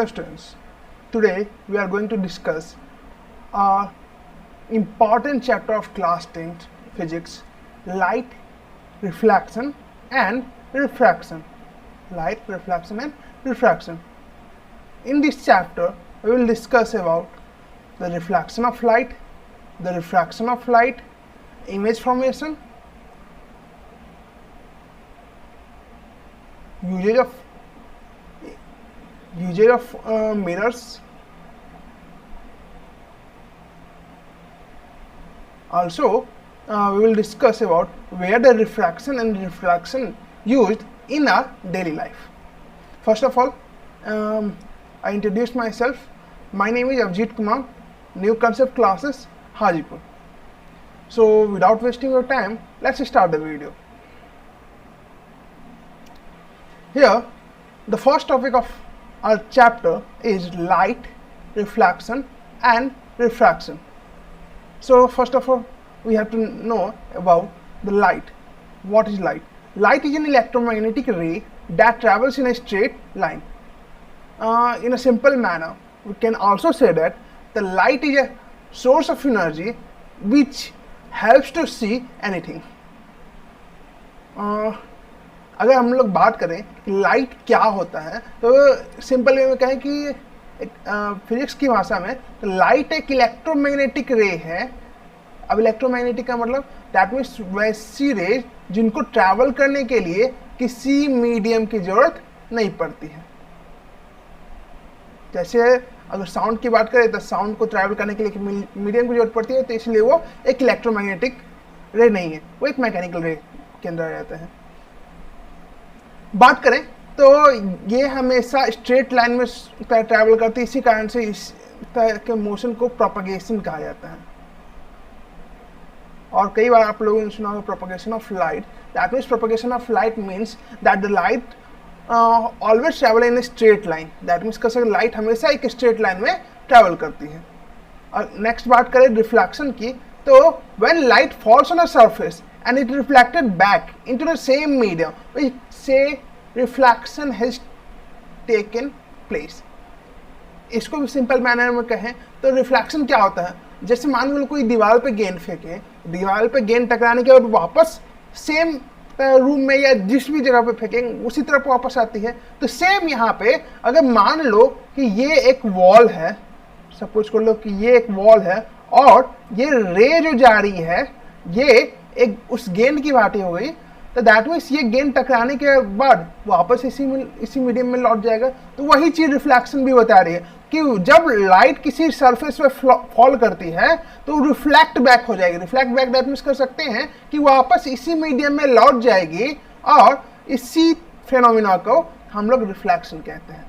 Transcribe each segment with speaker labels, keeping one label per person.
Speaker 1: Hello students, today we are going to discuss a important chapter of class 10 physics, light, reflection and refraction. Light, reflection and refraction. In this chapter we will discuss about the reflection of light, the refraction of light, image formation, usage of mirrors. Also, we will discuss about where the refraction and reflection used in our daily life. First of all, I introduce myself. My name is Avjit Kumar, New Concept Classes, Hajipur. So, without wasting your time, let's start the video. Here, the first topic of our chapter is light, reflection and refraction. So first of all, we have to know about the light. What is light? Light is an electromagnetic ray that travels in a straight line. In a simple manner, we can also say that the light is a source of energy which helps to see anything. अगर हम लोग बात करें कि light क्या होता है, तो सिंपल वे में कहें कि फिजिक्स की भाषा में तो लाइट एक इलेक्ट्रोमैग्नेटिक रे है. अब इलेक्ट्रोमैग्नेटिक का मतलब दैट मीन्स वैसी रे जिनको ट्रैवल करने के लिए किसी मीडियम की जरूरत नहीं पड़ती है. जैसे अगर साउंड की बात करें तो साउंड को ट्रैवल करने के लिए मीडियम की जरूरत पड़ती है, तो इसलिए वो एक इलेक्ट्रोमैग्नेटिक रे नहीं है, वो एक मैकेनिकल रे के अंदर आ जाता है. बात करें तो ये हमेशा स्ट्रेट लाइन में ट्रैवल करती है, इसी कारण से इस तरह के मोशन को प्रोपगेशन कहा जाता है. और कई बार आप लोगों ने सुना होगा propagation of light. That means propagation of light means that the light always travel in a straight line. That means कैसे लाइट हमेशा एक स्ट्रेट लाइन में ट्रैवल करती है. और नेक्स्ट बात करें रिफ्लेक्शन की, तो when light falls on a surface and it reflected back into the same medium, we say reflection has taken place. इसको भी सिंपल मैनर में कहें तो रिफ्लेक्शन क्या होता है, जैसे मान लो कोई दीवार पे गेंद फेंके, दीवार पे गेंद टकराने के बाद वापस सेम रूम में या जिस भी जगह पे फेंकेंगे उसी तरफ वापस आती है. तो सेम यहाँ पे अगर मान लो कि ये एक वॉल है, सपोज कर लो कि ये एक वॉल है और ये रे जो जा रही है ये एक उस गेंद की भांति हो गई, तो दैट मीन्स ये गेंद टकराने के बाद वापस इसी मीडियम में लौट जाएगा. तो वही चीज रिफ्लेक्शन भी बता रही है कि जब लाइट किसी सरफेस पे फॉल करती है तो रिफ्लेक्ट बैक हो जाएगी. रिफ्लेक्ट बैक दैट मीन्स कर सकते हैं कि वापस इसी मीडियम में लौट जाएगी, और इसी फेनोमेना को हम लोग रिफ्लेक्शन कहते हैं.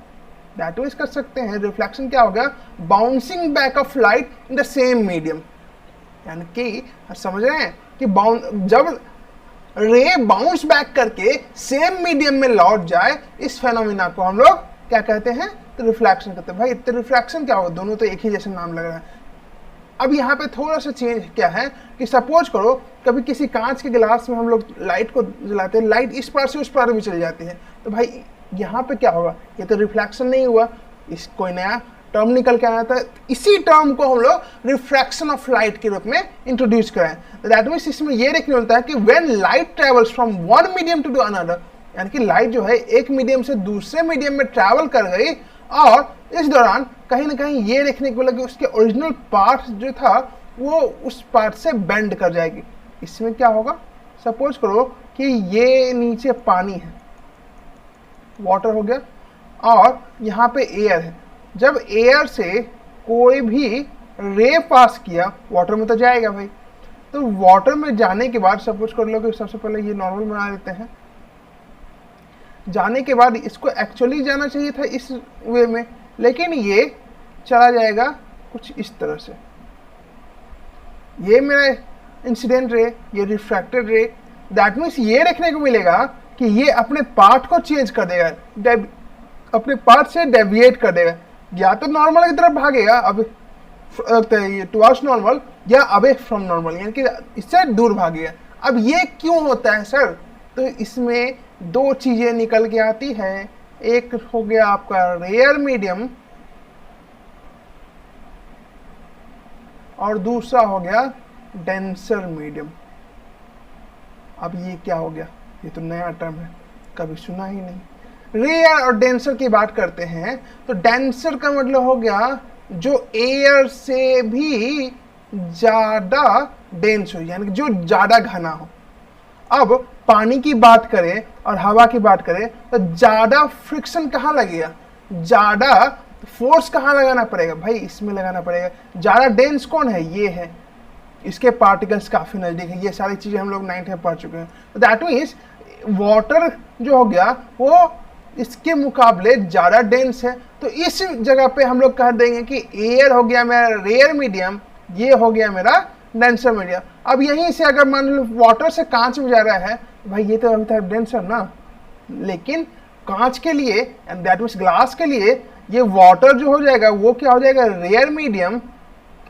Speaker 1: दैट मीन्स कर सकते हैं रिफ्लेक्शन क्या हो गया, bouncing back of light in the same medium. यानी कि समझ रहे हैं कि जब रे बाउंस बैक करके सेम मीडियम में लौट जाए, इस फेनोमेना को हम लोग क्या कहते हैं, तो रिफ्लेक्शन कहते हैं. भाई तो रिफ्लेक्शन क्या होगा, दोनों तो एक ही जैसे नाम लग रहा है. अब यहाँ पे थोड़ा सा चेंज क्या है कि सपोज करो कभी किसी कांच के गिलास में हम लोग लाइट को जलाते हैं, लाइट इस पार से उस पार भी चली जाती है, तो भाई यहाँ पे क्या होगा, ये तो रिफ्लेक्शन नहीं हुआ, इस कोई नया टर्म निकल के आया था. इसी टर्म को हम लोग रिफ्रैक्शन ऑफ लाइट के रूप में इंट्रोड्यूस करें. दैट मीन्स इसमें ये देखने मिलता है कि when light travels from one medium to another, यानी कि लाइट जो है एक मीडियम से दूसरे मीडियम में ट्रैवल कर गई, और इस दौरान कहीं ना कहीं ये देखने को मिला कि उसके ओरिजिनल पार्ट जो था वो उस पार्ट से बेंड कर जाएगी. इसमें क्या होगा, सपोज करो कि ये नीचे पानी है, वाटर हो गया, और यहाँ पे एयर है. जब एयर से कोई भी रे पास किया, वाटर में तो जाएगा भाई. तो वाटर में जाने के बाद सपोज कर लो कि सबसे पहले ये नॉर्मल बना लेते हैं. जाने के बाद इसको एक्चुअली जाना चाहिए था इस वे में, लेकिन ये चला जाएगा कुछ इस तरह से. ये मेरा इंसिडेंट रे, ये रिफ्रैक्टेड रे. दैट मीन्स ये देखने को मिलेगा कि ये अपने पार्ट को चेंज कर देगा, अपने पार्ट से डेविएट कर देगा. या तो नॉर्मल की तरफ भागेगा अब टुवर्ड्स नॉर्मल, या अवे फ्रॉम नॉर्मल, यानी कि इससे दूर भागेगा. अब ये क्यों होता है सर, तो इसमें दो चीज़ें निकल के आती हैं. एक हो गया आपका रेयर मीडियम और दूसरा हो गया डेंसर मीडियम। अब ये क्या हो गया, ये तो नया टर्म है, कभी सुना ही नहीं। रेयर और डेंसर की बात करते हैं तो डेंसर का मतलब हो गया जो एयर से भी ज्यादा डेंस हो, यानी कि जो ज्यादा घना हो। अब पानी की बात करें और हवा की बात करें तो ज्यादा फ्रिक्शन कहाँ लगेगा, ज्यादा फोर्स कहाँ लगाना पड़ेगा भाई, इसमें लगाना पड़ेगा। ज्यादा डेंस कौन है, ये है, इसके पार्टिकल्स काफी नजदीक है। ये सारी चीजें हम लोग 9th में पढ़ चुके हैं। तो दैट मीन्स वाटर जो हो गया वो इसके मुकाबले ज्यादा डेंस है। तो इस जगह पे हम लोग कह देंगे कि एयर हो गया मेरा रेयर मीडियम, ये हो गया मेरा डेंसर मीडियम। अब यहीं से अगर मान लो वाटर से कांच में जा रहा है, भाई ये तो अभी तक डेंसर ना, लेकिन कांच के लिए एंड दैट मीन्स ग्लास के लिए ये वाटर जो हो जाएगा वो क्या हो जाएगा, रेयर मीडियम,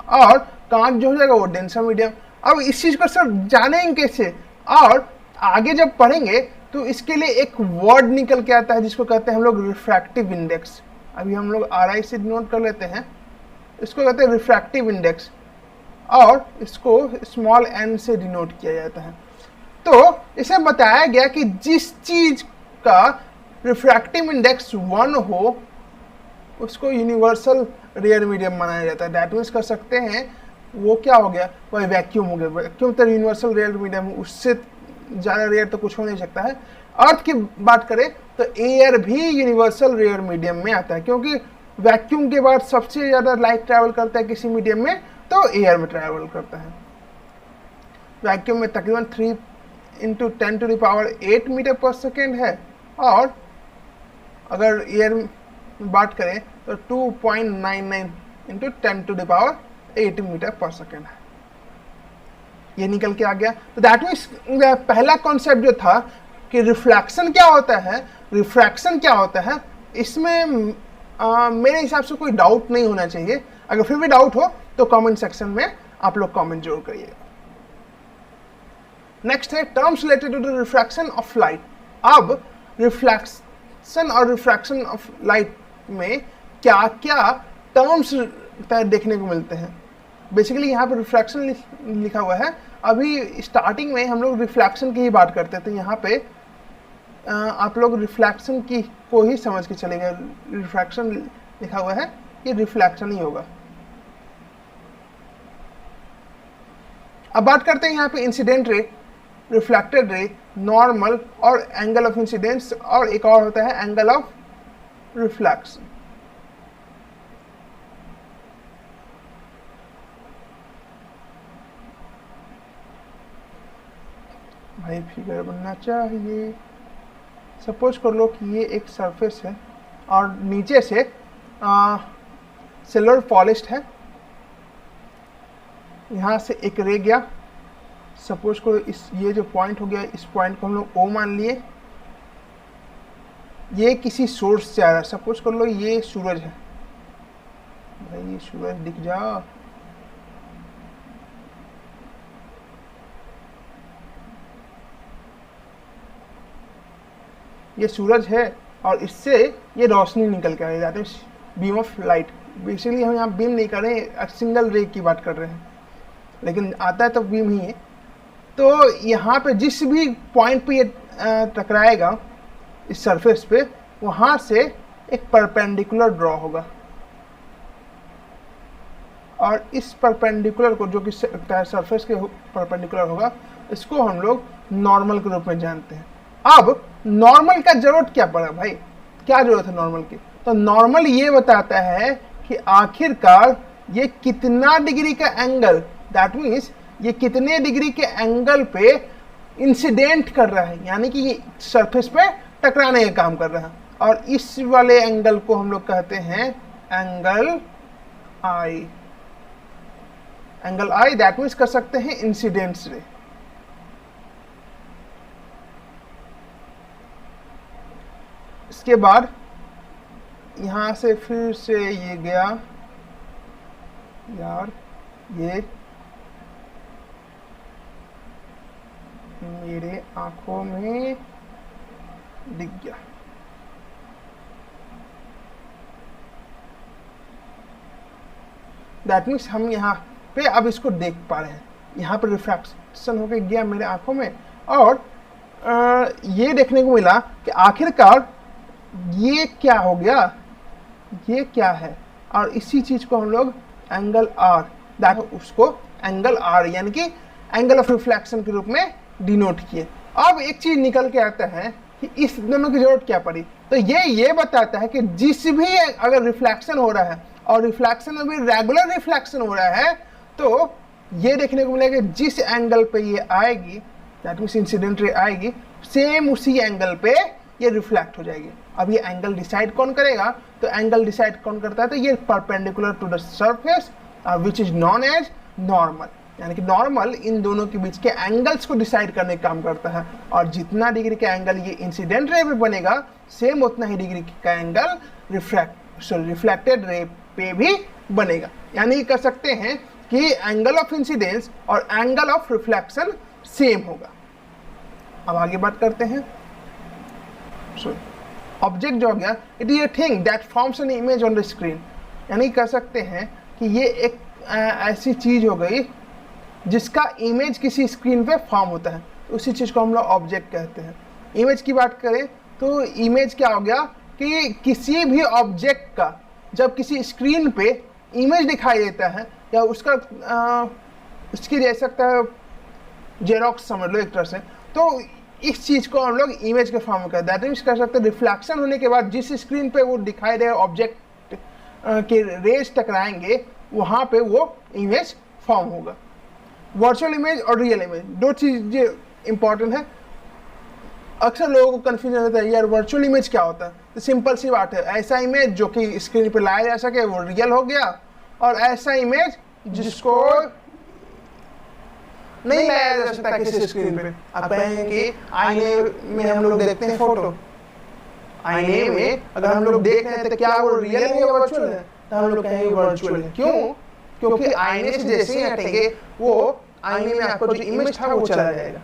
Speaker 1: और कांच जो हो जाएगा वो डेंसर मीडियम। अब इस चीज को सर जानेंगे कैसे, और आगे जब पढ़ेंगे तो इसके लिए एक वर्ड निकल के आता है जिसको कहते हैं हम लोग रिफ्रैक्टिव इंडेक्स। अभी हम लोग RI से नोट कर लेते हैं, इसको कहते हैं रिफ्रैक्टिव इंडेक्स, और इसको स्मॉल n से डिनोट किया जाता है। तो इसे बताया गया कि जिस चीज का रिफ्रैक्टिव इंडेक्स 1 हो उसको यूनिवर्सल रेयर मीडियम माना जाता है। दैट मीन्स कर सकते हैं वो क्या हो गया, वही वैक्यूम हो गया। वैक्यूम तो यूनिवर्सल रेयर मीडियम, उससे ज़्यादा रेयर तो कुछ हो नहीं सकता है। अर्थ की बात करें तो एयर भी यूनिवर्सल रेयर मीडियम में आता है, क्योंकि वैक्यूम के बाद सबसे ज़्यादा लाइट ट्रैवल करता है किसी मीडियम में तो एयर में ट्रैवल करता है। वैक्यूम में तकरीबन 3 × 10⁸ मीटर पर सेकेंड है, और अगर एयर में बात करें तो 2.99 × 10⁸ मीटर पर सेकेंड है। ये निकल के आ गया। तो दैट मीन्स पहला कॉन्सेप्ट जो था कि रिफ्लेक्शन क्या होता है, रिफ्रैक्शन क्या होता है, इसमें मेरे हिसाब से कोई डाउट नहीं होना चाहिए। अगर फिर भी डाउट हो तो कमेंट सेक्शन में आप लोग कमेंट जरूर करिएगा। नेक्स्ट है terms related to the refraction of light. अब रिफ्लेक्शन और रिफ्रैक्शन ऑफ लाइट में क्या क्या टर्म्स देखने को मिलते हैं। बेसिकली यहाँ पर रिफ्रैक्शन लिखा हुआ है। अभी स्टार्टिंग में हम लोग रिफ्लेक्शन की ही बात करते थे, यहाँ पे आप लोग रिफ्लेक्शन की को ही समझ के चलेंगे। रिफ्रैक्शन लिखा हुआ है, ये रिफ्लेक्शन ही होगा। अब बात करते हैं यहाँ पे incident ray, reflected ray, normal और एंगल ऑफ इंसिडेंस, और एक और होता है एंगल ऑफ रिफ्लेक्शन। भाई फिगर बनना चाहिए। सपोज कर लो कि ये एक सरफेस है और नीचे से सिल्वर पॉलिश्ड है, यहाँ से एक रे गया। सपोज करो इस ये जो पॉइंट हो गया, इस पॉइंट को हम लोग O मान लिए। ये किसी सोर्स से आ रहा है। सपोज कर लो ये सूरज है, भाई ये सूरज दिख जा, ये सूरज है और इससे ये रोशनी निकल के आ रही है, बीम ऑफ लाइट। बेसिकली हम यहाँ बीम नहीं कर रहे हैं, सिंगल रे की बात कर रहे हैं, लेकिन आता है तो बीम ही है। तो यहाँ पे जिस भी पॉइंट पे ये टकराएगा इस सरफेस पे, वहाँ से एक परपेंडिकुलर ड्रॉ होगा, और इस परपेंडिकुलर को जो कि सरफेस के परपेंडिकुलर होगा, इसको हम लोग नॉर्मल के रूप में जानते हैं। अब नॉर्मल का जरूरत क्या पड़ा भाई, क्या जरूरत है नॉर्मल की? तो नॉर्मल ये बताता है कि आखिरकार ये कितना डिग्री का एंगल, दैट मीन्स ये कितने डिग्री के एंगल पे इंसिडेंट कर रहा है, यानी कि ये सरफेस पे टकराने का काम कर रहा है। और इस वाले एंगल को हम लोग कहते हैं angle I. Angle I that means कर सकते हैं इंसिडेंस रे। इसके बाद यहाँ से फिर से ये गया, यार ये मेरे आंखों में दिख गया। दैट मीन्स हम यहाँ पे अब इसको देख पा रहे हैं। यहाँ पर रिफ्रैक्शन होकर गया मेरे आंखों में और ये देखने को मिला कि आखिरकार ये क्या हो गया, ये क्या है, और इसी चीज को हम लोग एंगल आर, उसको एंगल आर यानी कि एंगल ऑफ रिफ्लेक्शन के रूप में डिनोट किए। अब एक चीज निकल के आता है कि इस दोनों की जरूरत क्या पड़ी, तो ये बताता है कि जिस भी अगर रिफ्लेक्शन हो रहा है और रिफ्लेक्शन में भी रेगुलर रिफ्लेक्शन हो रहा है, तो ये देखने को मिलेगा जिस एंगल पे ये आएगी, दैट मींस इंसिडेंट रे आएगी, सेम उसी एंगल पे ये रिफ्लेक्ट हो जाएगी। अब ये एंगल डिसाइड कौन करेगा, तो एंगल डिसाइड कौन करता है, तो ये perpendicular to the surface which is known as normal, यानी कि नॉर्मल इन दोनों के बीच के एंगल्स को डिसाइड करने का काम करता है। और जितना डिग्री का एंगल ये इंसिडेंट रे पे बनेगा, सेम उतना ही डिग्री का एंगल रिफ्लेक्टेड रे पे भी बनेगा। यानी कह सकते हैं कि एंगल ऑफ इंसिडेंस और एंगल ऑफ रिफ्लेक्शन सेम होगा। अब आगे बात करते हैं। ऑब्जेक्ट जो हो गया, it is a thing that forms an image on the screen, यानी कह सकते हैं कि ये एक ऐसी चीज हो गई जिसका इमेज किसी स्क्रीन पे फॉर्म होता है, उसी चीज को हम लोग ऑब्जेक्ट कहते हैं। इमेज की बात करें तो इमेज क्या हो गया कि किसी भी ऑब्जेक्ट का जब किसी स्क्रीन पे इमेज दिखाई देता है या उसका उसकी दे सकता है जेरोक्स समझ लो एक तरह से, तो इस चीज को हम लोग इमेज के फॉर्म में कहते हैं। दैट मींस कर सकते हैं रिफ्लेक्शन होने के बाद जिस स्क्रीन पे वो दिखाई दे ऑब्जेक्ट के रेज टकराएंगे, वहां पे वो इमेज फॉर्म होगा। वर्चुअल इमेज और रियल इमेज दो चीजें इंपॉर्टेंट है। अक्सर लोगों को कंफ्यूजन होता है यार वर्चुअल इमेज क्या होता है, तो सिंपल सी बात है, ऐसा इमेज जो कि स्क्रीन पे लाया जा सके वो रियल हो गया, और ऐसा इमेज जिसको नहीं लाया जा सकता किसी स्क्रीन पे। आप कहेंगे कि आईने में हम लोग देखते हैं फोटो, आईने में अगर हम लोग देख रहे हैं तो क्या वो रियल है या वर्चुअल है, तो हम लोग कहेंगे वर्चुअल है। क्यों? क्योंकि आईने से जैसे ही हटेंगे वो आईने में आपको जो इमेज था वो चला जाएगा।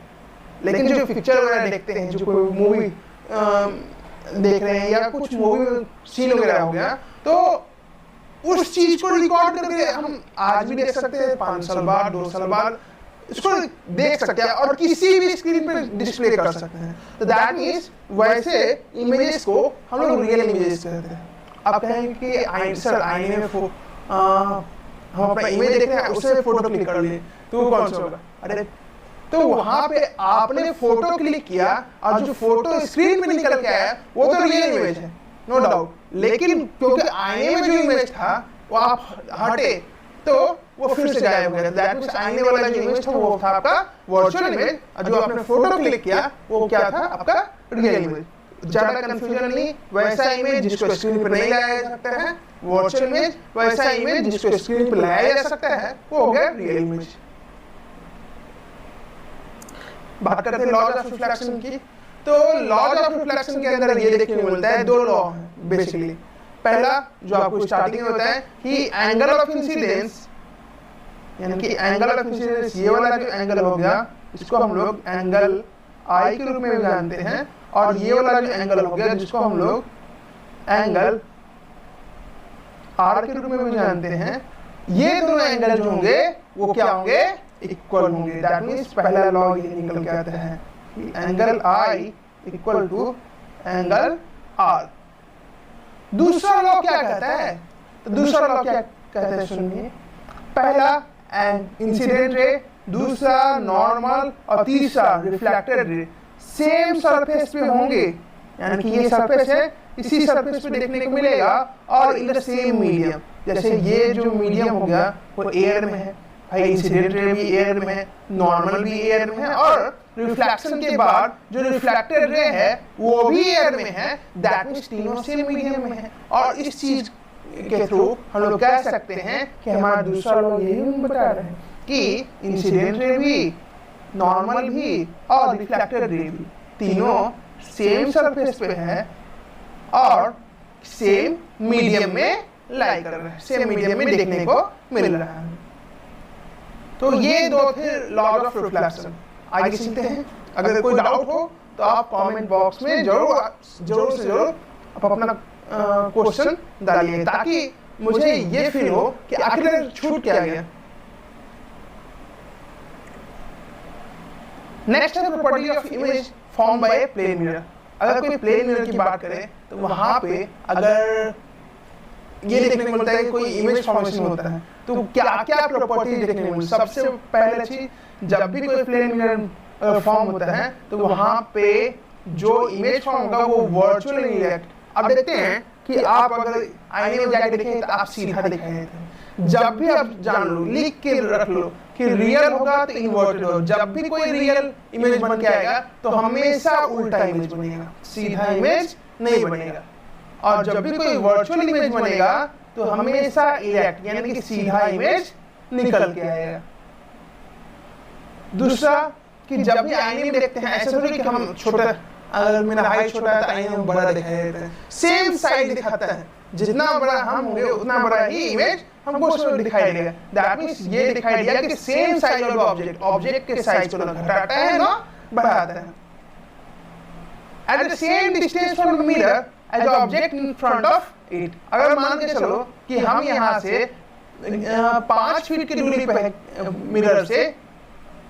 Speaker 1: लेकिन जो पिक्चर वगैरह देखते हैं, जो कोई मूवी देख रहे हैं या कुछ मूवी सीन वगैरह हो गया, तो उस चीज को रिकॉर्ड करके हम आज भी देख सकते हैं, 5 साल बाद 2 साल बाद इसको देख सकते हैं और किसी भी स्क्रीन पे डिस्प्ले कर सकते हैं। तो दैट मींस वैसे इमेजेस को हम लोग रियल इमेजेस कहते हैं। आप कहेंगे कि सर आईने में हम अपना इमेज देख रहे हैं, उससे फोटो क्लिक कर लिए तो कौन सा होगा? अरे तो वहां पे आपने फोटो क्लिक किया और जो फोटो स्क्रीन पे निकल के आया वो तो रियल इमेज है, नो डाउट। लेकिन क्योंकि आईने में जो इमेज था वो आप हटे तो वो फिर से गायब हो गया। दैट मींस आईने वाला जो इमेज था वो था आपका वर्चुअल इमेज, और जो आपने फोटो क्लिक किया वो क्या था? आपका रियल इमेज। ज्यादा कंफ्यूजन नहीं, वैसा इमेज जिसको स्क्रीन पर नहीं लाया जा सकता है वर्चुअल इमेज, वैसा इमेज जिसको स्क्रीन पर लाया जा सकता है वो हो गया रियल इमेज। बात करते हैं लॉज ऑफ रिफ्लेक्शन की। तो लॉज ऑफ रिफ्लेक्शन के अंदर ये देखने को मिलता है, 2 लॉ हैं बेसिकली। पहला जो आपको स्टार्टिंग में होता है कि एंगल ऑफ इंसिडेंस, यानी कि एंगल ऑफ इंसिडेंस ये वाला जो एंगल हो गया इसको हम लोग एंगल आई के रूप में भी जानते हैं, और ये वाला जो एंगल हो गया जिसको हम लोग एंगल आर के रूप में भी जानते हैं। ये दोनों एंगल जो होंगे वो क्या होंगे? इक्वल होंगे। दैट मींस पहला लॉ ये निकल के आता है कि angle i equal to angle r. दूसरा लॉ क्या कहता है? तो दूसरा लॉ क्या कहता है सुनिए। पहला इंसिडेंट रे, दूसरा नॉर्मल और तीसरा रिफ्लेक्टेड रे सेम सरफेस पे होंगे, यानी कि ये सरफेस है इसी सरफेस पे देखने को मिलेगा और इन द सेम मीडियम। जैसे ये जो मीडियम हो गया वो एयर में है, भाई इंसिडेंट रे भी एयर में है, नॉर्मल भी एयर में है, और रिफ्लेक्शन के बाद जो रिफ्लेक्टेड रे है वो भी एयर में है। दैट मींस तीनों सेम मीडियम में है। और इस चीज के थ्रू हम लोग कह सकते हैं कि हमारा दूसरा लॉ यही बता रहे हैं कि इंसिडेंट रे भी, नॉर्मल भी और रिफ्लेक्टेड रे भी तीनों सेम सरफेस पे है और सेम मीडियम में लाई कर रहे हैं, सेम मीडियम में देखने को मिल रहा है। तो ये 2 थे लॉज ऑफ रिफ्लेक्शन। आगे सीखते हैं। अगर कोई डाउट हो तो आप कमेंट बॉक्स में जरूर से जरूर आप अपना क्वेश्चन डालिए, ताकि मुझे ये फील हो कि आखिर छूट क्या गया। नेक्स्ट है property of image form by plane mirror. अगर कोई प्लेन मिरर की बात करें तो वहां पे अगर ये देखने को मिलता है कि कोई इमेज फॉर्मेशन होता है तो क्या क्या प्रॉपर्टी देखने को मिलती है। सबसे पहले चीज, जब भी कोई प्लेन मिरर फॉर्म होता है तो वहां पे जो इमेज फॉर्म होगा वो वर्चुअल रिएक्ट। अब देखते हैं कि आप अगर आईने में जाके देखें तो आप सीधा दिखाई देते हैं। जब भी आप जान लो, लिख के रख लो कि रियल होगा तो इन्वर्टेड होगा। जब भी कोई रियल इमेज बन के आएगा तो हमेशा उल्टा इमेज बनेगा, सीधा इमेज नहीं बनेगा। और जब भी कोई वर्चुअल इमेज बनेगा तो हमेशा इरेक्ट यानी कि सीधा इमेज निकल के आएगा। दूसरा कि जब भी आईने में देखते हैं ऐसा थोड़ी कि हम छोटा, अगर मेरा हाइट छोटा है तो आईने में बड़ा दिखाई देता है, सेम साइड दिखाता है। जितना बड़ा हम होंगे उतना बड़ा ही इमेज हमको दिखाई देगा। दैट मींस ये दिखाई दिया कि सेम साइज ऑफ ऑब्जेक्ट के साइज को घटाता है ना बढ़ाता है। At the same distance from the mirror as object in front of it. अगर मान के चलो कि हम यहाँ से 5 फीट की दूरी पे है मिरर से,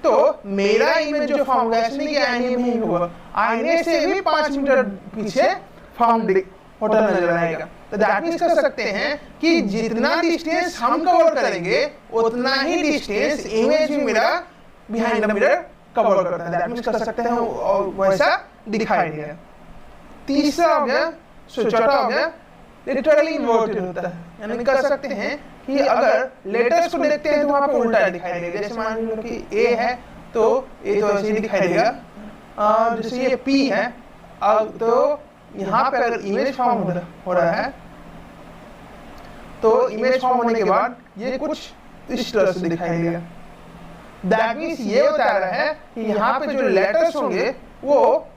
Speaker 1: तो मेरा इमेज जो फॉर्म होगा ऐसे नहीं कि आईने में ही होगा, आईने से भी 5 मीटर पीछे फॉर्म होटल नजर आएगा। तो दैट मींस कर सकते हैं कि जितना डिस्टेंस हम कवर करेंगे उतना ही डिस्टेंस इमेज भी मेरा बिहाइंड द मिरर कवर करता है। दैट मींस कर सकते हैं और वैसा दिखाई देगा। तीसरा हो गया, चौथा हो गया लिटरली इन्वर्टेड होता है। यानी कर सकते हैं कि अगर लेटर्स को देखते हैं तो वहां पे उल्टा दिखाई देगा। जैसे मान लो कि ए है तो ए तो ऐसे ही दिखाई देगा। जैसे ये पी है तो यहाँ पे अगर इमेज फॉर्म हो रहा है तो इमेज फॉर्म होने के बाद ये कुछ इस तरह से दिखाई देगा। दैट मींस ये बता रहा है कि यहाँ पे जो लेटर्स होंगे वो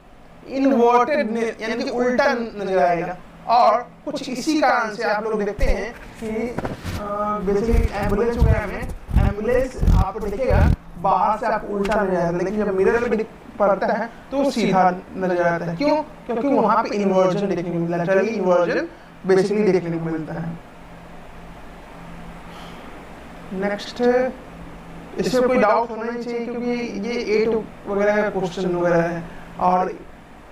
Speaker 1: इन्वर्टेड यानी कि उल्टा नजर आएगा। और कुछ इसी कारण से आप लोग देखते हैं कि बेसिकली एम्बुलेंस वगैरह में एम्बुलेंस आपको दिखेगा बाहर से आपको उल्टा नजर आता है, लेकिन जब मिरर में पड़ता है तो सीधा नजर आता है। क्यों? क्योंकि वहां पे इन्वर्जन देखने को मिलता है, लैटरली इन्वर्जन बेसिकली देखने को मिलता है। नेक्स्ट, इसमें कोई डाउट होना नहीं चाहिए क्योंकि ये 8 वगैरह क्वेश्चन वगैरह है और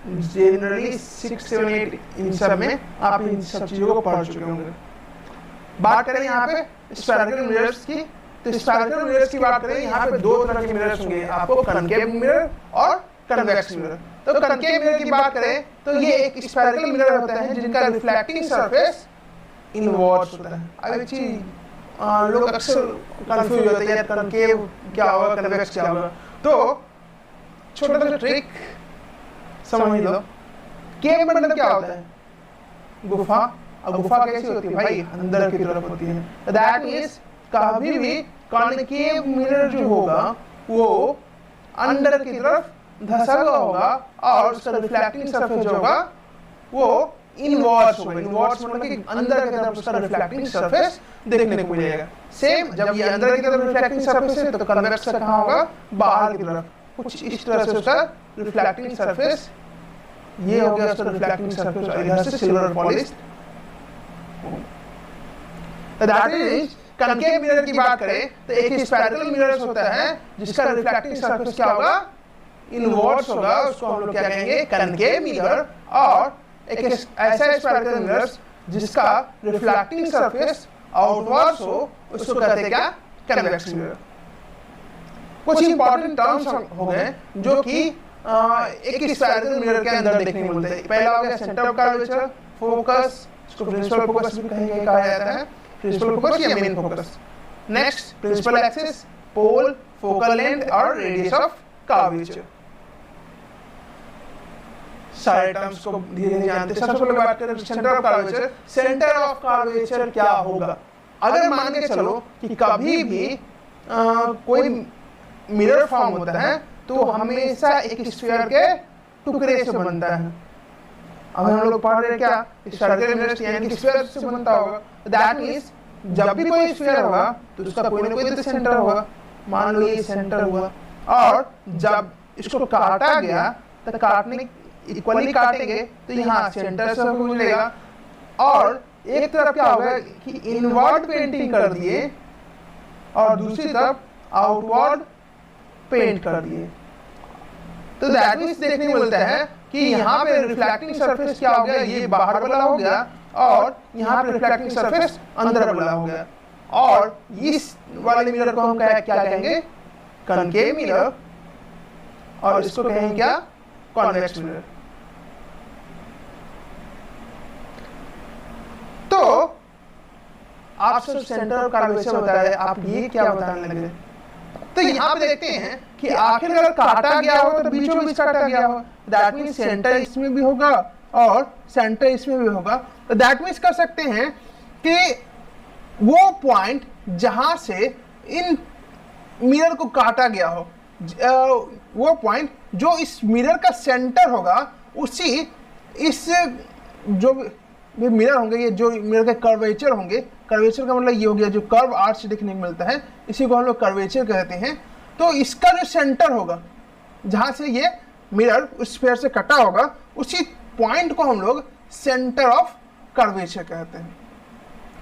Speaker 1: जनरली 6, 7, 8 इन सब में आप इन सब चीजों को पढ़ चुके होंगे। बात करें यहाँ पे स्फेरिकल मिरर्स की, तो स्फेरिकल मिरर्स की बात करें यहाँ पे 2 तरह के मिरर्स होंगे आपको, कनकेव मिरर और कन्वेक्स मिरर। तो कनकेव मिरर की बात करें तो ये एक स्फेरिकल मिरर होता है जिनका रिफ्लेक्टिंग सरफेस इनवर्ट्स होता है। अब चीज लोग अक्सर कंफ्यूज होते हैं यार कनकेव क्या होगा, कन्वेक्स क्या होगा। तो छोटा सा ट्रिक समझ लो। केव मतलब क्या होता है? गुफा। और गुफा कैसी होती है भाई? अंदर की तरफ होती है। दैट मींस कभी भी कॉनकेव मिरर जो होगा वो अंदर की तरफ धंसा हुआ होगा और उसका रिफ्लेक्टिंग सरफेस जो होगा वो इनवर्ट्स होगा। इनवर्ट्स मतलब कि अंदर की तरफ उसका रिफ्लेक्टिंग सरफेस देखने को मिलेगा। सेम जब ये अंदर की तरफ रिफ्लेक्टिंग सरफेस है तो कन्वेक्स कहाँ होगा? बाहर की तरफ। कुछ इस तरह से उसका रिफ्लेक्टिंग सरफेस, ये हो गया उसका रिफ्लेक्टिंग सरफेस, इधर से silver polished. That is concave mirror की बात करें तो एक स्फेरिकल मिरर होता है जिसका रिफ्लेक्टिंग सरफेस क्या होगा? इनवर्ट्स होगा। उसको हम लोग क्या कहेंगे? Concave mirror. और एक ऐसा स्फेरिकल मिरर जिसका रिफ्लेक्टिंग सरफेस आउटवर्ड्स हो उसको कहते हैं क्या? Convex mirror. कुछ इंपॉर्टेंट टर्म्स हो गए जो कि एक स्फेरिकल मिरर के अंदर देखने को मिलते हैं। पहला हो गया सेंटर ऑफ कर्वेचर, फोकस, इसको प्रिंसिपल फोकस भी कहा जाता है, प्रिंसिपल फोकस या main focus. Next, principal axis, pole, focal length और रेडियस ऑफ कर्वेचर। सारे टर्म्स को धीरे धीरे जानते हैं। सबसे पहले बात करें centre of curvature. Centre of curvature क्या होगा? अगर मान के चलो कि कभी भी कोई मिरर फॉर्म होता है तो हमेशा एक स्फीयर के टुकड़े से बनता है। अब हम लोग पढ़ रहे हैं क्या? स्फेरिकल मिरर यानी कि स्फीयर से बनता होगा। दैट मींस जब भी कोई स्फीयर होगा तो उसका कोई ना कोई तो सेंटर होगा। मान लो ये सेंटर हुआ और जब इसको काटा गया तो काटने इक्वली काटेंगे तो यहाँ सेंटर से मिलेगा और एक तरफ क्या होगा कि इनवर्ड पेंटिंग कर दिए और दूसरी तरफ आउटवर्ड पेंट कर दिए। तो दैट मींस देखने को मिलता है कि यहाँ पे रिफ्लेक्टिंग सरफेस क्या हो गया, ये बाहर वाला हो गया और यहाँ पे रिफ्लेक्टिंग सरफेस अंदर वाला हो गया। और इस वाले मिरर को हम क्या कहेंगे, कनकेव मिरर, और इसको कहेंगे क्या, कॉन्वेक्स मिरर। तो आप सब सेंटर ऑफ कर्वेचर बता रहे, आप ये क्या बताने लगे? तो यहाँ पे देखते हैं कि आखिर अगर काटा गया हो तो बीचों बीच काटा गया हो, दैट मीन्स सेंटर इसमें भी होगा और सेंटर इसमें भी होगा। तो दैट मीन्स कर सकते हैं कि वो पॉइंट जहां से इन मिरर को काटा गया हो, वो पॉइंट जो इस मिरर का सेंटर होगा, उसी इस जो भी मिरर होंगे, ये जो मिरर के कर्वेचर होंगे, कर्वेचर का मतलब ये हो गया जो कर्व आर्च देखने को मिलता है, इसी को हम लोग कर्वेचर कहते हैं। तो इसका जो सेंटर होगा जहां से ये मिरर उस स्फीयर से कटा होगा, उसी पॉइंट को हम लोग सेंटर ऑफ कर्वेचर कहते हैं।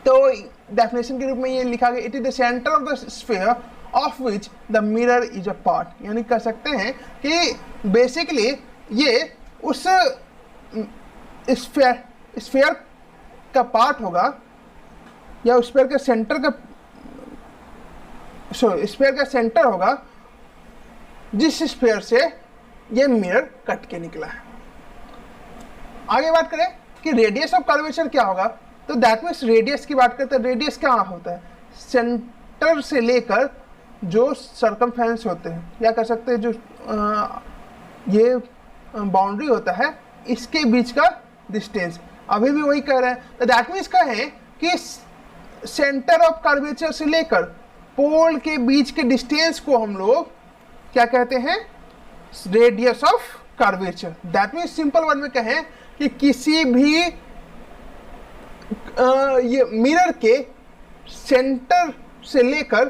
Speaker 1: तो डेफिनेशन के रूप में ये लिखा गया, it is the centre of the sphere of which the mirror is a part. यानी कह सकते हैं कि बेसिकली ये उस स्फीयर का पार्ट होगा, या स्फीयर के सेंटर का स्फीयर का सेंटर होगा जिस स्फीयर से ये मिरर कट के निकला है। आगे बात करें कि रेडियस ऑफ कर्वेचर क्या होगा, तो दैट मीन्स रेडियस की बात करते हैं। रेडियस क्या होता है, सेंटर से लेकर जो सरकमफेरेंस होते हैं, या कह सकते हैं जो ये बाउंड्री होता है, इसके बीच का डिस्टेंस। अभी भी वही कह रहे हैं, तो दैट मीन्स कहें कि सेंटर ऑफ कर्वेचर से लेकर पोल के बीच के डिस्टेंस को हम लोग क्या कहते हैं, radius of curvature. That means simple word में कहें कि किसी भी ये मिरर के सेंटर से लेकर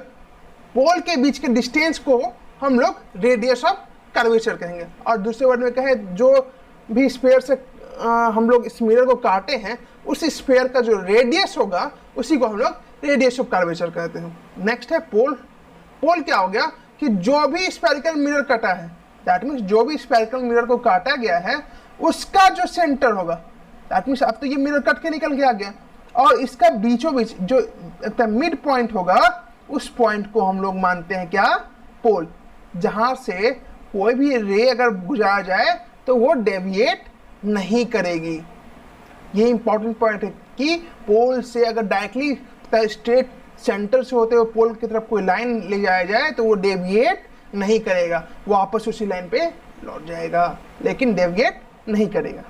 Speaker 1: पोल के बीच के डिस्टेंस को हम लोग रेडियस ऑफ कर्वेचर कहेंगे। और दूसरे वर्ड में कहें, जो भी स्फीयर से हम लोग इस मिरर को काटे हैं, उस स्फीयर का जो रेडियस होगा उसी को हम लोग रेडियस ऑफ कर्वेचर कहते हैं। नेक्स्ट है पोल। पोल क्या हो गया कि जो भी स्फेरिकल मिरर कटा है, दैट मीन्स जो भी स्फेरिकल मिरर को काटा गया है उसका जो सेंटर होगा, दैट मीन्स अब तो ये मिरर कट के निकल के आ गया, और इसका बीचों बीच जो मिड पॉइंट होगा, उस पॉइंट को हम लोग मानते हैं क्या, पोल। जहां से कोई भी रे अगर गुजरा जाए तो वो डेविएट नहीं करेगी। ये इंपॉर्टेंट पॉइंट है कि पोल से अगर डायरेक्टली स्ट्रेट सेंटर से होते हुए पोल की तरफ कोई लाइन ले जाया जाए तो वो डेविएट नहीं करेगा, वापस उसी लाइन पे लौट जाएगा, लेकिन डेविएट नहीं करेगा।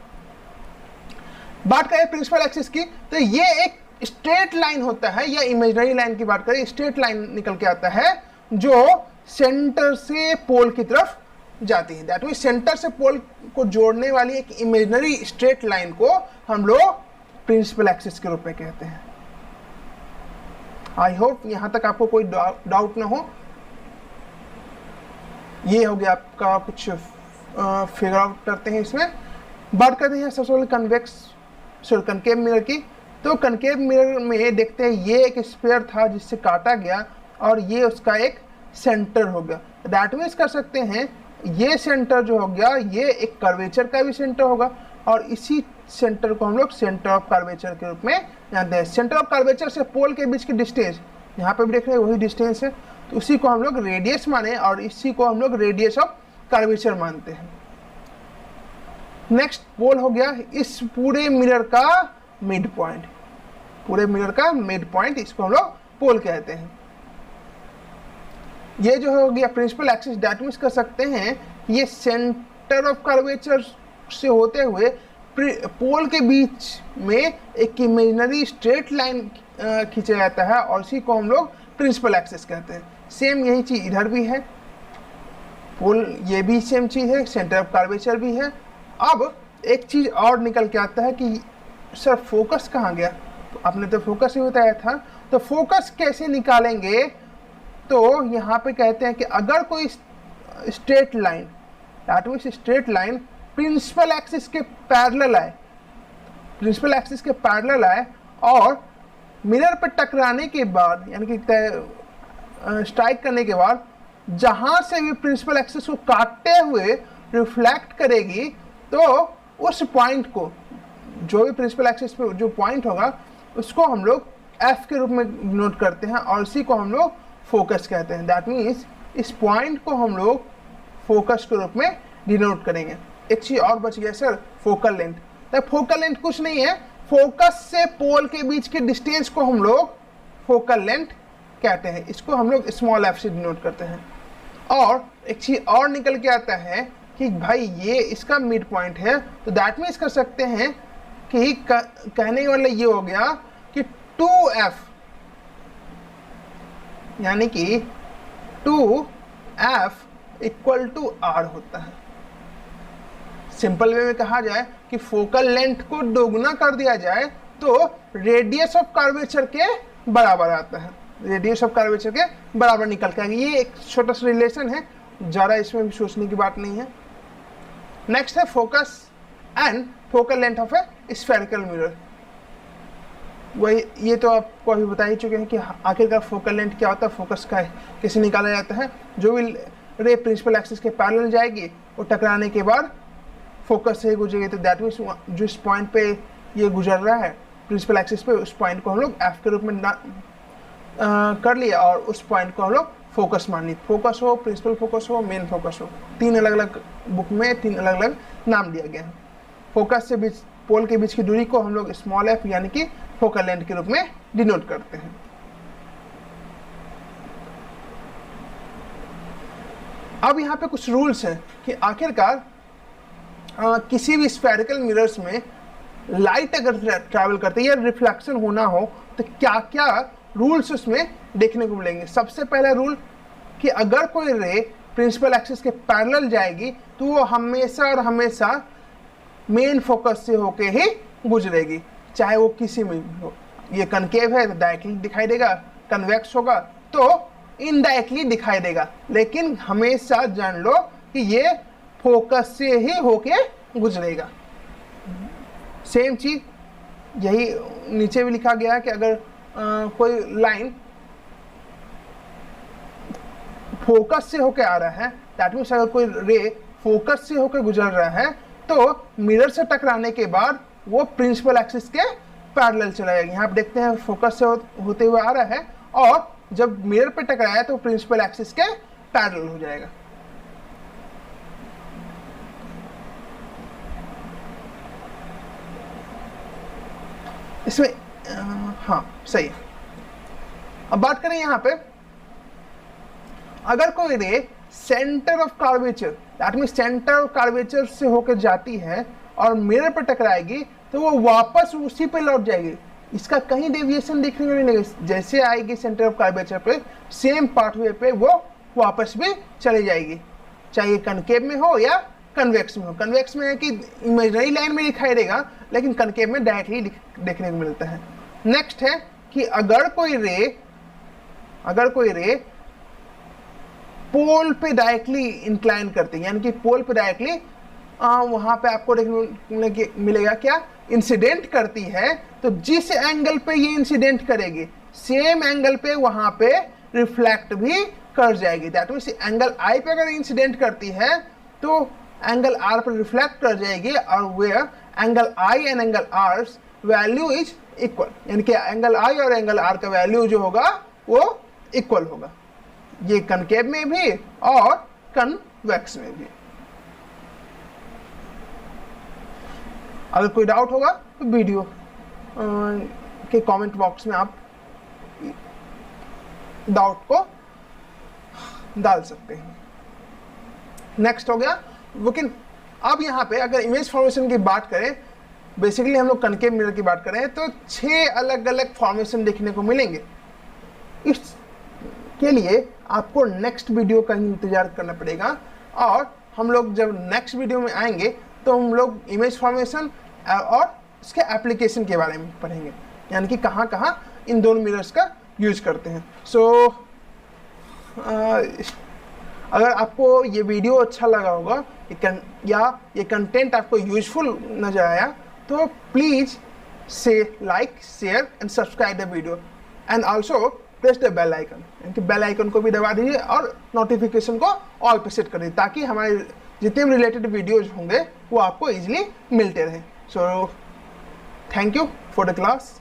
Speaker 1: बात करें प्रिंसिपल एक्सिस की, तो ये एक स्ट्रेट लाइन होता है, या इमेजिनरी लाइन की बात करें, स्ट्रेट लाइन निकल के आता है जो सेंटर से पोल की तरफ जाती है। दैट मीन्स सेंटर से पोल को जोड़ने वाली एक इमेजिनरी स्ट्रेट लाइन को हम लोग प्रिंसिपल एक्सिस के रूप में कहते हैं। आई होप यहां तक आपको कोई डाउट ना हो। ये हो गया आपका कुछ फिगर आउट करते हैं। इसमें बात करते हैं सबसे पहले कनकेव मिरर की। तो कनकेव मिरर में देखते हैं ये एक स्फीयर था जिससे काटा गया, और ये उसका एक सेंटर हो गया। दैट मीन्स कर सकते हैं ये सेंटर जो हो गया, ये एक कर्वेचर का भी सेंटर होगा, और इसी सेंटर को हम लोग सेंटर ऑफ कर्वेचर के रूप में जानते हैं। सेंटर ऑफ कर्वेचर से पोल के बीच की डिस्टेंस, यहाँ पे भी देख रहे हैं वही डिस्टेंस है, तो उसी को हम लोग रेडियस माने, और इसी को हम लोग रेडियस ऑफ कर्वेचर मानते हैं। नेक्स्ट पोल हो गया इस पूरे मिरर का मिड पॉइंट, पूरे मिरर का मिड पॉइंट, इसको हम लोग पोल कहते हैं। ये जो हो गया प्रिंसिपल एक्सिस, दैट मीन्स कर सकते हैं ये सेंटर ऑफ कर्वेचर से होते हुए पोल के बीच में एक इमेजिनरी स्ट्रेट लाइन खींचा जाता है, और इसी को हम लोग प्रिंसिपल एक्सिस कहते हैं। सेम यही चीज इधर भी है, पोल ये भी सेम चीज है, सेंटर ऑफ कर्वेचर भी है। अब एक चीज और निकल के आता है कि सर फोकस कहाँ गया, तो आपने तो फोकस ही बताया था, तो फोकस कैसे निकालेंगे, तो यहाँ पे कहते हैं कि अगर कोई straight line, that means straight line principal axis के पैरेलल आए, प्रिंसिपल एक्सिस के पैरेलल आए, और मिरर पर टकराने के बाद, यानी कि स्ट्राइक करने के बाद, जहां से भी प्रिंसिपल एक्सिस को काटते हुए रिफ्लेक्ट करेगी तो उस पॉइंट को, जो भी प्रिंसिपल एक्सिस पे जो पॉइंट होगा उसको हम लोग एफ के रूप में नोट करते हैं और इसी को हम लोग फोकस कहते हैं। दैट मीन्स इस पॉइंट को हम लोग फोकस के रूप में डिनोट करेंगे। एक चीज और बच गया सर, फोकल लेंथ। तो फोकल लेंथ कुछ नहीं है, फोकस से पोल के बीच के डिस्टेंस को हम लोग फोकल लेंथ कहते हैं। इसको हम लोग स्मॉल एफ से डिनोट करते हैं। और एक चीज और निकल के आता है कि भाई ये इसका मिड पॉइंट है, तो दैट मीन्स कर सकते हैं कि कहने वाला ये हो गया कि 2f यानी कि 2f इक्वल टू r होता है। सिंपल वे में कहा जाए कि फोकल लेंथ को दोगुना कर दिया जाए तो रेडियस ऑफ कर्वेचर के बराबर आता है, रेडियस ऑफ कर्वेचर के बराबर निकल के आएगा। ये एक छोटा सा रिलेशन है, ज़्यादा इसमें भी सोचने की बात नहीं है। नेक्स्ट है focus and focal length of A spherical mirror. वही, ये तो आपको अभी बता ही चुके हैं कि आखिरकार फोकल लेंथ क्या होता है, फोकस का कैसे निकाला जाता है। जो भी रे प्रिंसिपल एक्सिस के पैरेलल जाएगी वो टकराने के बाद फोकस से ही गुजरेगी, तो दैट मीन्स जो इस पॉइंट पे ये गुजर रहा है प्रिंसिपल एक्सिस पे, उस पॉइंट को हम लोग एफ के रूप में कर लिया और उस पॉइंट को हम लोग फोकस मान ली। फोकस हो, प्रिंसिपल फोकस हो, मेन फोकस हो, तीन अलग अलग बुक में तीन अलग अलग नाम दिया गया है। फोकस से बीच पोल के बीच की दूरी को हम लोग स्मॉल एफ यानी कि फोकल लेंथ के रूप में डिनोट करते हैं। अब यहाँ पे कुछ रूल्स हैं कि आखिरकार किसी भी स्फेरिकल मिरर्स में लाइट अगर ट्रैवल करते या रिफ्लेक्शन होना हो तो क्या क्या रूल्स उसमें देखने को मिलेंगे। सबसे पहला रूल कि अगर कोई रे प्रिंसिपल एक्सिस के पैरेलल जाएगी तो वो हमेशा और हमेशा मेन फोकस से होके ही गुजरेगी, चाहे वो किसी में हो। ये कनकेव है तो डायरेक्टली दिखाई देगा, कन्वेक्स होगा तो इनडायरेक्टली दिखाई देगा, लेकिन हमेशा जान लो कि ये फोकस से ही होके गुजरेगा। सेम चीज यही नीचे भी लिखा गया है कि अगर कोई लाइन फोकस से होके आ रहा है, दैट मीन्स अगर कोई रे फोकस से होकर गुजर रहा है तो मिरर से टकराने के बाद वो प्रिंसिपल एक्सिस के पैरेलल चला जाएगा। यहाँ आप देखते हैं फोकस से होते हुए आ रहा है और जब मिरर पे टकराया तो प्रिंसिपल एक्सिस के पैरेलल हो जाएगा। इसमें हाँ सही है। अब बात करें यहाँ पे, अगर कोई रे centre of curvature, that mean centre of curvature से होकर जाती है और मिरर पर टकराएगी तो वो वापस उसी पे लौट जाएगी, इसका कहीं डेविएशन देखने को नहीं मिलेगा। जैसे आएगी सेंटर ऑफ कर्वेचर पे, सेम पाथवे पे वो वापस भी चली जाएगी, चाहे कनकेव में हो या कन्वेक्स में हो। कन्वेक्स में है कि इमेजिनरी लाइन में दिखाई देगा, लेकिन कनकेव में डायरेक्टली देखने को मिलता है। नेक्स्ट है कि अगर कोई रे पोल पे डायरेक्टली इंक्लाइन करती है, यानी कि पोल पे डायरेक्टली वहां पे आपको देखने को मिलेगा क्या, इंसिडेंट करती है, तो जिस एंगल पे ये इंसिडेंट करेगी सेम एंगल पे वहां पे रिफ्लेक्ट भी कर जाएगी। दैट मीन्स एंगल आई पे अगर इंसिडेंट करती है तो एंगल आर पर रिफ्लेक्ट कर जाएगी, और where angle i and angle r value is equal, यानी कि एंगल आई और एंगल आर का वैल्यू जो होगा वो इक्वल होगा। ये कनकेव में भी और कन्वेक्स में भी। अगर कोई डाउट होगा तो वीडियो के कमेंट बॉक्स में आप डाउट को डाल सकते हैं। नेक्स्ट हो गया, लेकिन अब यहाँ पे अगर इमेज फॉर्मेशन की बात करें, बेसिकली हम लोग कनकेव मिरर की बात करें तो 6 अलग अलग फॉर्मेशन देखने को मिलेंगे। इसके लिए आपको नेक्स्ट वीडियो का इंतजार करना पड़ेगा, और हम लोग जब नेक्स्ट वीडियो में आएंगे तो हम लोग इमेज फॉर्मेशन और इसके एप्लीकेशन के बारे में पढ़ेंगे, यानी कि कहाँ कहाँ इन दोनों मिरर्स का यूज करते हैं। सो अगर आपको ये वीडियो अच्छा लगा होगा या ये कंटेंट आपको यूजफुल नजर आया तो प्लीज से like, share and subscribe the video, and also press the bell icon, यानी कि बेल आइकन को भी दबा दीजिए और नोटिफिकेशन को ऑल पे सेट कर दीजिए, ताकि हमारे जितने भी रिलेटेड वीडियोज होंगे वो आपको इजीली मिलते रहें। So thank you for the class.